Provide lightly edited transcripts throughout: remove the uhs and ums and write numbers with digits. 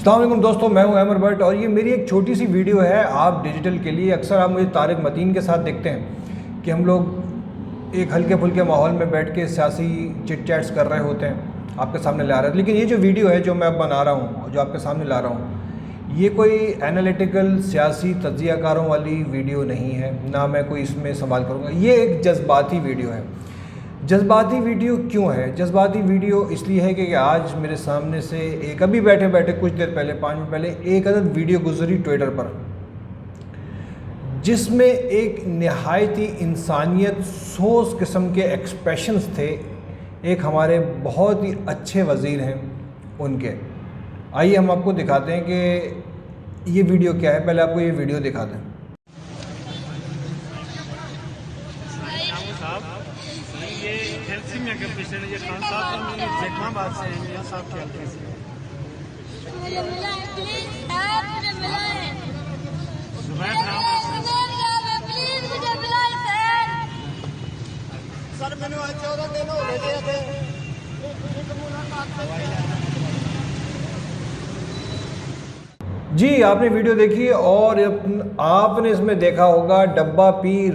السلام علیکم دوستوں، میں ہوں عامر بٹ اور یہ میری ایک چھوٹی سی ویڈیو ہے آپ ڈیجیٹل کے لیے۔ اکثر آپ مجھے طارق متین کے ساتھ دیکھتے ہیں کہ ہم لوگ ایک ہلکے پھلکے ماحول میں بیٹھ کے سیاسی چٹ چیٹس کر رہے ہوتے ہیں، آپ کے سامنے لا رہے ہیں۔ لیکن یہ جو ویڈیو ہے جو میں اب بنا رہا ہوں، جو آپ کے سامنے لا رہا ہوں، یہ کوئی اینالیٹیکل سیاسی تجزیہ کاروں والی ویڈیو نہیں ہے، نہ میں کوئی اس میں سوال کروں گا۔ یہ ایک جذباتی ویڈیو ہے۔ جذباتی ویڈیو کیوں ہے؟ جذباتی ویڈیو اس لیے ہے کہ آج میرے سامنے سے ایک ابھی بیٹھے کچھ دیر پہلے 5 منٹ پہلے ایک عدد ویڈیو گزری ٹویٹر پر، جس میں ایک نہایتی انسانیت سوز قسم کے ایکسپریشنز تھے ایک ہمارے بہت ہی اچھے وزیر ہیں ان کے۔ آئیے ہم آپ کو دکھاتے ہیں کہ یہ ویڈیو کیا ہے۔ پہلے آپ کو یہ ویڈیو دکھاتے ہیں۔ جی آپ نے ویڈیو دیکھی اور آپ نے اس میں دیکھا ہوگا ڈبہ پیر،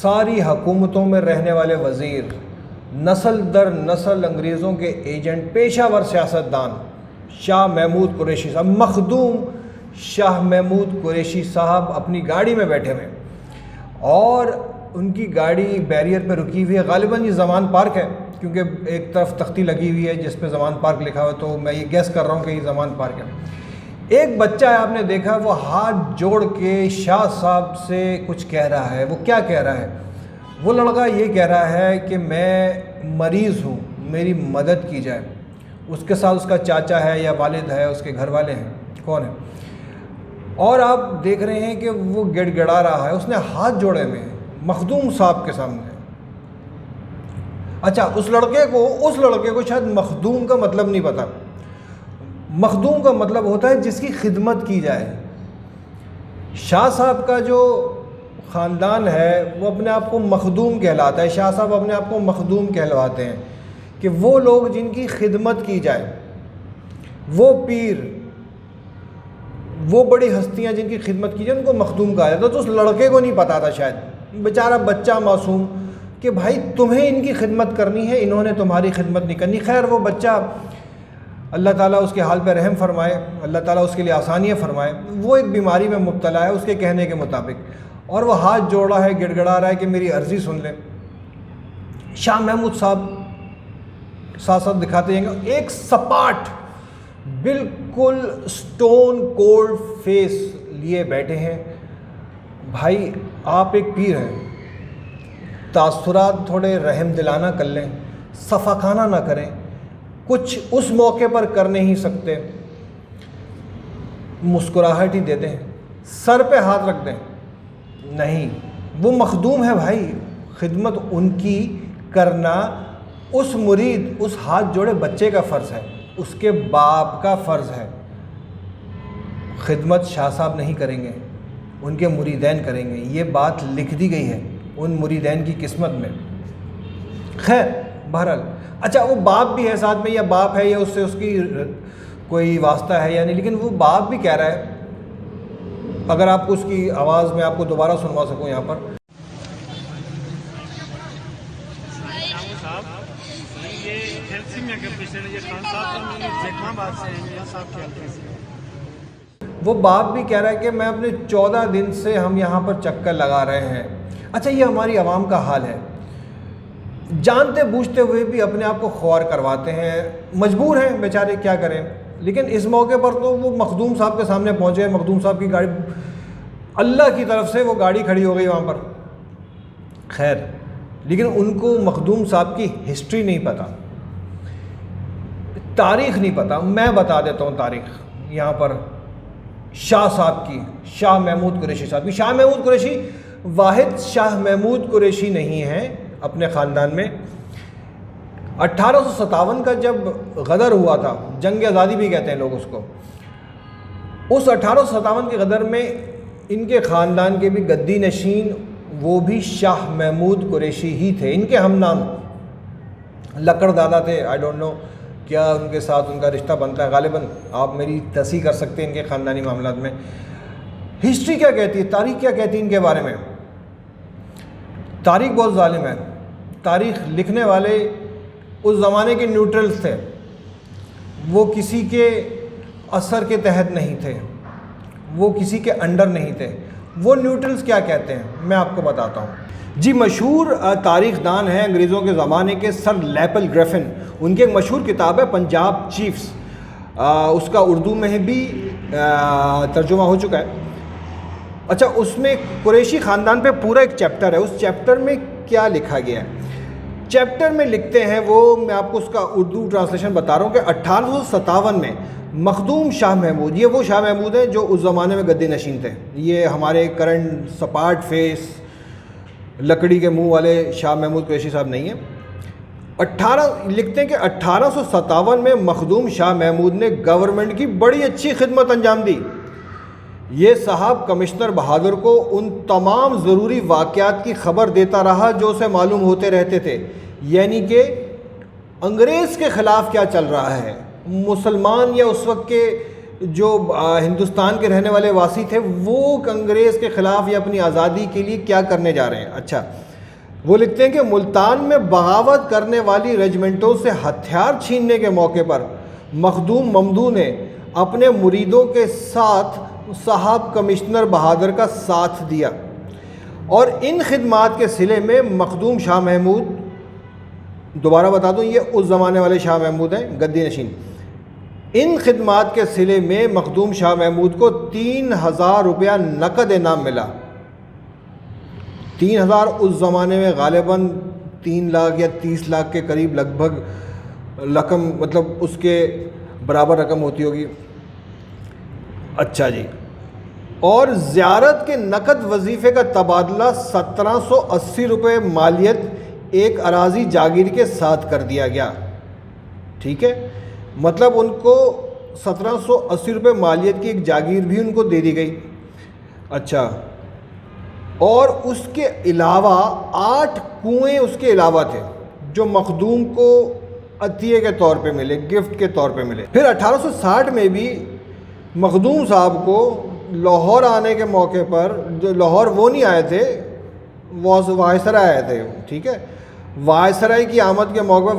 ساری حکومتوں میں رہنے والے وزیر، نسل در نسل انگریزوں کے ایجنٹ، پیشہ ور سیاستدان شاہ محمود قریشی صاحب، مخدوم شاہ محمود قریشی صاحب اپنی گاڑی میں بیٹھے ہوئے اور ان کی گاڑی بیریئر پہ رکی ہوئی ہے۔ غالباً یہ زمان پارک ہے کیونکہ ایک طرف تختی لگی ہوئی ہے جس پہ زمان پارک لکھا ہوا ہے، تو میں یہ گیس کر رہا ہوں کہ یہ زمان پارک ہے۔ ایک بچہ ہے، آپ نے دیکھا، وہ ہاتھ جوڑ کے شاہ صاحب سے کچھ کہہ رہا ہے۔ وہ کیا کہہ رہا ہے؟ وہ لڑکا یہ کہہ رہا ہے کہ میں مریض ہوں، میری مدد کی جائے۔ اس کے ساتھ اس کا چاچا ہے یا والد ہے، اس کے گھر والے ہیں، کون ہیں؟ اور آپ دیکھ رہے ہیں کہ وہ گڑ گڑا رہا ہے، اس نے ہاتھ جوڑے ہوئے ہیں مخدوم صاحب کے سامنے۔ اچھا، اس لڑکے کو شاید مخدوم کا مطلب نہیں پتا۔ مخدوم کا مطلب ہوتا ہے جس کی خدمت کی جائے۔ شاہ صاحب کا جو خاندان ہے وہ اپنے آپ کو مخدوم کہلاتا ہے۔ شاہ صاحب اپنے آپ کو مخدوم کہلواتے ہیں کہ وہ لوگ جن کی خدمت کی جائے، وہ پیر، وہ بڑی ہستیاں جن کی خدمت کی جائے، ان کو مخدوم کہا جاتا ہے۔ تو اس لڑکے کو نہیں پتا تھا شاید، بیچارہ بچہ معصوم، کہ بھائی تمہیں ان کی خدمت کرنی ہے، انہوں نے تمہاری خدمت نہیں کرنی۔ خیر وہ بچہ، اللہ تعالیٰ اس کے حال پہ رحم فرمائے، اللہ تعالیٰ اس کے لیے آسانیاں فرمائے، وہ ایک بیماری میں مبتلا ہے اس کے کہنے کے مطابق، اور وہ ہاتھ جوڑا ہے، گڑ گڑا رہا ہے کہ میری عرضی سن لیں۔ شاہ محمود صاحب ساتھ ساتھ دکھاتے ہیں کہ ایک سپاٹ، بالکل سٹون کولڈ فیس لیے بیٹھے ہیں۔ بھائی آپ ایک پیر ہیں، تاثرات تھوڑے رحم دلانہ کر لیں، صفاقانہ نہ کریں، کچھ اس موقع پر کر نہیں سکتے، مسکراہٹ ہی دے دیں، سر پہ ہاتھ رکھ دیں۔ نہیں، وہ مخدوم ہے بھائی، خدمت ان کی کرنا اس مرید، اس ہاتھ جوڑے بچے کا فرض ہے، اس کے باپ کا فرض ہے۔ خدمت شاہ صاحب نہیں کریں گے، ان کے مریدین کریں گے۔ یہ بات لکھ دی گئی ہے ان مریدین کی قسمت میں۔ خیر بہرحال، اچھا وہ باپ بھی ہے ساتھ میں، یا باپ ہے یا اس سے اس کی کوئی واسطہ ہے یا نہیں، لیکن وہ باپ بھی کہہ رہا ہے۔ اگر آپ کو اس کی آواز میں آپ کو دوبارہ سنوا سکوں یہاں پر۔ وہ باپ بھی کہہ رہا ہے کہ میں اپنے 14 دن سے ہم یہاں پر چکر لگا رہے ہیں۔ اچھا، یہ ہماری عوام کا حال ہے، جانتے بوجھتے ہوئے بھی اپنے آپ کو خوار کرواتے ہیں، مجبور ہیں بیچارے، کیا کریں۔ لیکن اس موقع پر تو وہ مخدوم صاحب کے سامنے پہنچے، مخدوم صاحب کی گاڑی، اللہ کی طرف سے وہ گاڑی کھڑی ہو گئی وہاں پر۔ خیر، لیکن ان کو مخدوم صاحب کی ہسٹری نہیں پتہ، تاریخ نہیں پتہ۔ میں بتا دیتا ہوں تاریخ یہاں پر شاہ صاحب کی، شاہ محمود قریشی صاحب کی۔ شاہ محمود قریشی واحد شاہ محمود قریشی نہیں ہیں اپنے خاندان میں۔ 1857 کا جب غدر ہوا تھا، جنگ آزادی بھی کہتے ہیں لوگ اس کو، اس 1857 کے غدر میں ان کے خاندان کے بھی گدی نشین وہ بھی شاہ محمود قریشی ہی تھے، ان کے ہم نام لکڑ دادا تھے، آئی ڈونٹ نو کیا ان کے ساتھ ان کا رشتہ بنتا ہے؟ غالباً آپ میری تصحیح کر سکتے ہیں ان کے خاندانی معاملات میں۔ ہسٹری کیا کہتی ہے، تاریخ کیا کہتی ہے ان کے بارے میں؟ تاریخ بہت ظالم ہے۔ تاریخ لکھنے والے اس زمانے کے نیوٹرلز تھے، وہ کسی کے اثر کے تحت نہیں تھے، وہ کسی کے انڈر نہیں تھے۔ وہ نیوٹرلز کیا کہتے ہیں میں آپ کو بتاتا ہوں جی۔ مشہور تاریخ دان ہیں انگریزوں کے زمانے کے سر لیپل گریفن، ان کی ایک مشہور کتاب ہے پنجاب چیفز، اس کا اردو میں بھی ترجمہ ہو چکا ہے۔ اچھا، اس میں قریشی خاندان پہ پورا ایک چیپٹر ہے۔ اس چیپٹر میں کیا لکھا گیا ہے؟ چیپٹر میں لکھتے ہیں وہ، میں آپ کو اس کا اردو ٹرانسلیشن بتا رہا ہوں کہ 1857 میں مخدوم شاہ محمود، یہ وہ شاہ محمود ہیں جو اس زمانے میں گدی نشین تھے، یہ ہمارے کرنٹ سپاٹ فیس لکڑی کے منہ والے شاہ محمود قریشی صاحب نہیں ہیں۔ لکھتے ہیں کہ 1857 میں مخدوم شاہ محمود نے گورنمنٹ کی بڑی اچھی خدمت انجام دی۔ یہ صاحب کمشنر بہادر کو ان تمام ضروری واقعات کی خبر دیتا رہا جو اسے معلوم ہوتے رہتے تھے، یعنی کہ انگریز کے خلاف کیا چل رہا ہے، مسلمان یا اس وقت کے جو ہندوستان کے رہنے والے واسی تھے وہ انگریز کے خلاف یا اپنی آزادی کے لیے کیا کرنے جا رہے ہیں۔ اچھا، وہ لکھتے ہیں کہ ملتان میں بغاوت کرنے والی ریجمنٹوں سے ہتھیار چھیننے کے موقع پر مخدوم ممدو نے اپنے مریدوں کے ساتھ صاحب کمشنر بہادر کا ساتھ دیا، اور ان خدمات کے صلے میں مخدوم شاہ محمود، دوبارہ بتا دوں یہ اس زمانے والے شاہ محمود ہیں گدی نشین، ان خدمات کے صلے میں مخدوم شاہ محمود کو 3000 روپیہ نقد انعام ملا۔ 3000 اس زمانے میں غالباً 3 لاکھ یا 30 لاکھ کے قریب لگ بھگ رقم، مطلب اس کے برابر رقم ہوتی ہوگی۔ اچھا جی، اور زیارت کے نقد وظیفے کا تبادلہ 1780 روپے مالیت ایک اراضی جاگیر کے ساتھ کر دیا گیا۔ ٹھیک ہے، مطلب ان کو 1780 روپے مالیت کی ایک جاگیر بھی ان کو دے دی گئی۔ اچھا، اور اس کے علاوہ 8 کنویں اس کے علاوہ تھے جو مخدوم کو عطیے کے طور پہ ملے، گفٹ کے طور پہ ملے۔ پھر 1860 میں بھی مخدوم صاحب کو لاہور آنے کے موقع پر، جو لاہور وہ نہیں آئے تھے، وائسرائے آئے تھے، ٹھیک ہے، وائسرائے کی آمد کے موقع پر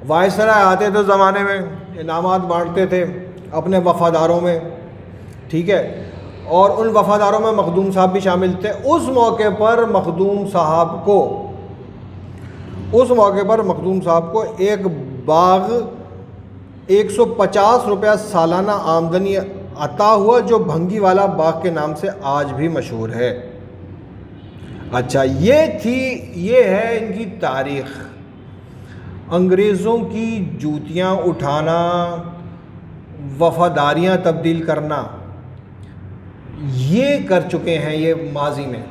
وائسرائے آتے تھے زمانے میں، انعامات بانٹتے تھے اپنے وفاداروں میں، ٹھیک ہے، اور ان وفاداروں میں مخدوم صاحب بھی شامل تھے۔ اس موقع پر مخدوم صاحب کو ایک باغ 150 روپیہ سالانہ آمدنی عطا ہوا، جو بھنگی والا باغ کے نام سے آج بھی مشہور ہے۔ اچھا، یہ ہے ان کی تاریخ۔ انگریزوں کی جوتیاں اٹھانا، وفاداریاں تبدیل کرنا، یہ کر چکے ہیں یہ ماضی میں۔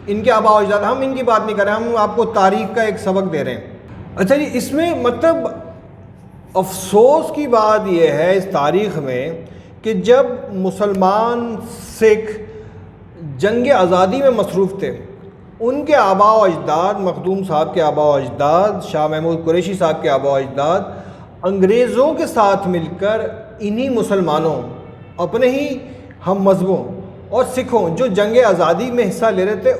ان کے آباء و اجداد، ہم ان کی بات نہیں کر رہے، ہم آپ کو تاریخ کا ایک سبق دے رہے ہیں۔ اچھا جی، اس میں مطلب افسوس کی بات یہ ہے اس تاریخ میں کہ جب مسلمان سکھ جنگ آزادی میں مصروف تھے، ان کے آباء و اجداد، مخدوم صاحب کے آباء و اجداد، شاہ محمود قریشی صاحب کے آباء و اجداد انگریزوں کے ساتھ مل کر انہی مسلمانوں، اپنے ہی ہم مذہبوں اور سکھوں جو جنگ آزادی میں حصہ لے رہے تھے،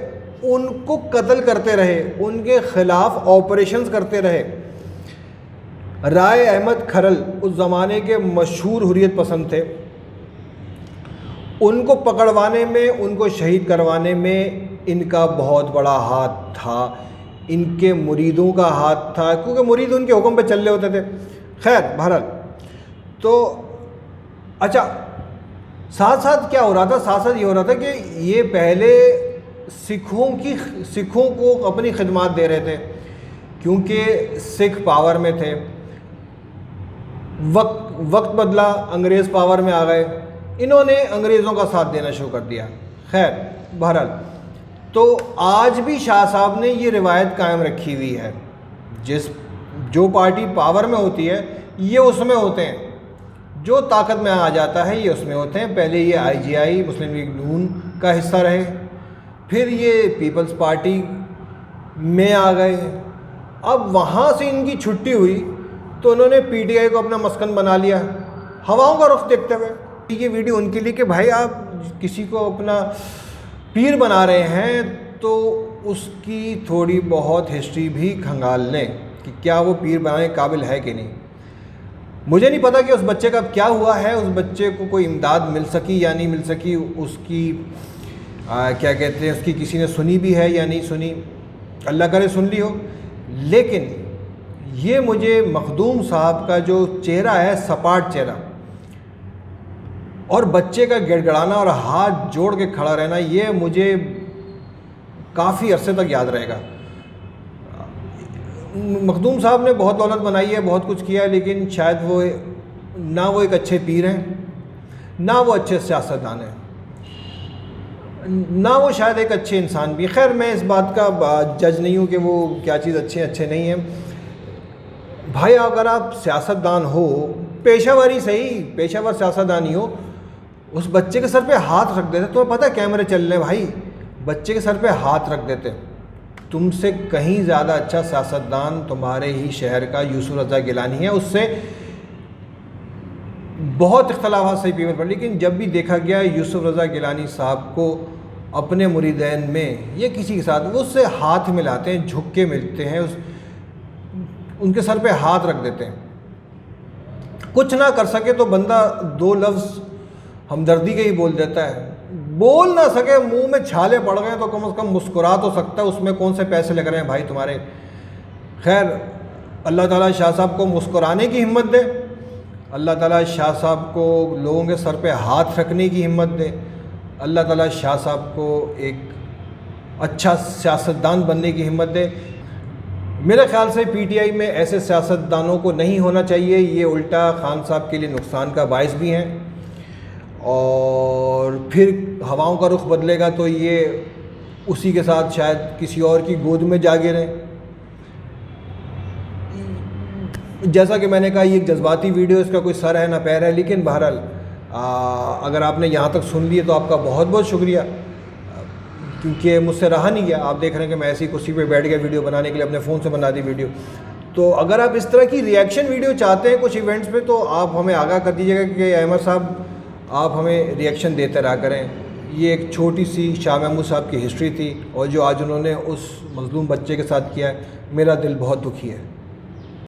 ان کو قتل کرتے رہے، ان کے خلاف آپریشنز کرتے رہے۔ رائے احمد کھرل اس زمانے کے مشہور حریت پسند تھے، ان کو پکڑوانے میں، ان کو شہید کروانے میں ان کا بہت بڑا ہاتھ تھا، ان کے مریدوں کا ہاتھ تھا، کیونکہ مرید ان کے حکم پہ چل رہے ہوتے تھے۔ خیر، بہرحال تو اچھا، ساتھ ساتھ کیا ہو رہا تھا؟ ساتھ ساتھ یہ ہو رہا تھا کہ یہ پہلے سکھوں کو اپنی خدمات دے رہے تھے، کیونکہ سکھ پاور میں تھے۔ وقت بدلا، انگریز پاور میں آ گئے، انہوں نے انگریزوں کا ساتھ دینا شروع کر دیا۔ خیر، بہرحال تو آج بھی شاہ صاحب نے یہ روایت قائم رکھی ہوئی ہے، جو پارٹی پاور میں ہوتی ہے یہ اس میں ہوتے ہیں، جو طاقت میں آ جاتا ہے یہ اس میں ہوتے ہیں۔ پہلے یہ IGI مسلم لیگ نون کا حصہ رہے، پھر یہ پیپلز پارٹی میں آ گئے، اب وہاں سے ان کی چھٹی ہوئی تو انہوں نے پی ٹی آئی کو اپنا مسکن بنا لیا ہواؤں کا رخ دیکھتے ہوئے. یہ ویڈیو ان کے لیے کہ بھائی آپ کسی کو اپنا پیر بنا رہے ہیں تو اس کی تھوڑی بہت ہسٹری بھی کھنگال لیں کہ کیا وہ پیر بنانے قابل ہے کہ نہیں. مجھے نہیں پتا کہ اس بچے کا کیا ہوا ہے, اس بچے کو کوئی امداد مل سکی یا نہیں مل سکی, اس کی کیا کہتے ہیں اس کی کسی نے سنی بھی ہے یا نہیں سنی, اللہ کرے سن لی ہو. لیکن یہ مجھے مخدوم صاحب کا جو چہرہ ہے, سپاٹ چہرہ, اور بچے کا گڑ گڑانا اور ہاتھ جوڑ کے کھڑا رہنا, یہ مجھے کافی عرصے تک یاد رہے گا. مخدوم صاحب نے بہت دولت بنائی ہے, بہت کچھ کیا ہے, لیکن شاید وہ نہ وہ ایک اچھے پیر ہیں, نہ وہ اچھے سیاستدان ہیں, نہ وہ شاید ایک اچھے انسان بھی. خیر میں اس بات کا جج نہیں ہوں کہ وہ کیا چیز اچھے نہیں ہیں. بھائی اگر آپ سیاستدان ہو, پیشہ وری صحیح, پیشہ ور سیاستدانی ہو, اس بچے کے سر پہ ہاتھ رکھ دیتے. تمہیں پتہ ہے کیمرے چل رہے ہیں بھائی, بچے کے سر پہ ہاتھ رکھ دیتے. تم سے کہیں زیادہ اچھا سیاستدان تمہارے ہی شہر کا یوسف رضا گیلانی ہے. اس سے بہت اختلافات صحیح پیپر پر, لیکن جب بھی دیکھا گیا یوسف رضا گیلانی صاحب کو اپنے مریدین میں یا کسی کے ساتھ وہ اس سے ہاتھ ملاتے ہیں, جھک کے ملتے ہیں, ان کے سر پہ ہاتھ رکھ دیتے ہیں. کچھ نہ کر سکے تو بندہ دو لفظ ہمدردی کے ہی بول دیتا ہے, بول نہ سکے, منہ میں چھالے پڑ گئے تو کم از کم مسکرا تو سکتا ہے. اس میں کون سے پیسے لگ رہے ہیں بھائی تمہارے. خیر اللہ تعالیٰ شاہ صاحب کو مسکرانے کی ہمت دے, اللہ تعالیٰ شاہ صاحب کو لوگوں کے سر پہ ہاتھ رکھنے کی ہمت دے, اللہ تعالیٰ شاہ صاحب کو ایک اچھا سیاستدان بننے کی ہمت دے. میرے خیال سے پی ٹی آئی میں ایسے سیاستدانوں کو نہیں ہونا چاہیے. یہ الٹا خان صاحب کے لیے نقصان کا باعث بھی ہیں, اور پھر ہواؤں کا رخ بدلے گا تو یہ اسی کے ساتھ شاید کسی اور کی گود میں جا گریں. جیسا کہ میں نے کہا یہ ایک جذباتی ویڈیو, اس کا کوئی سر ہے نہ پیر ہے, لیکن بہرحال اگر آپ نے یہاں تک سن لیے تو آپ کا بہت بہت شکریہ, کیونکہ مجھ سے رہا نہیں گیا. آپ دیکھ رہے ہیں کہ میں ایسی کرسی پہ بیٹھ گیا ویڈیو بنانے کے لیے, اپنے فون سے بنا دی ویڈیو. تو اگر آپ اس طرح کی ریئیکشن ویڈیو چاہتے ہیں کچھ ایونٹس پہ تو آپ ہمیں آگاہ کر دیجیے گا کہ احمد صاحب آپ ہمیں ریئیکشن دیتے رہا کریں. یہ ایک چھوٹی سی شاہ محمود صاحب کی ہسٹری تھی, اور جو آج انہوں نے اس مظلوم بچے کے ساتھ کیا ہے, میرا دل بہت دکھی ہے.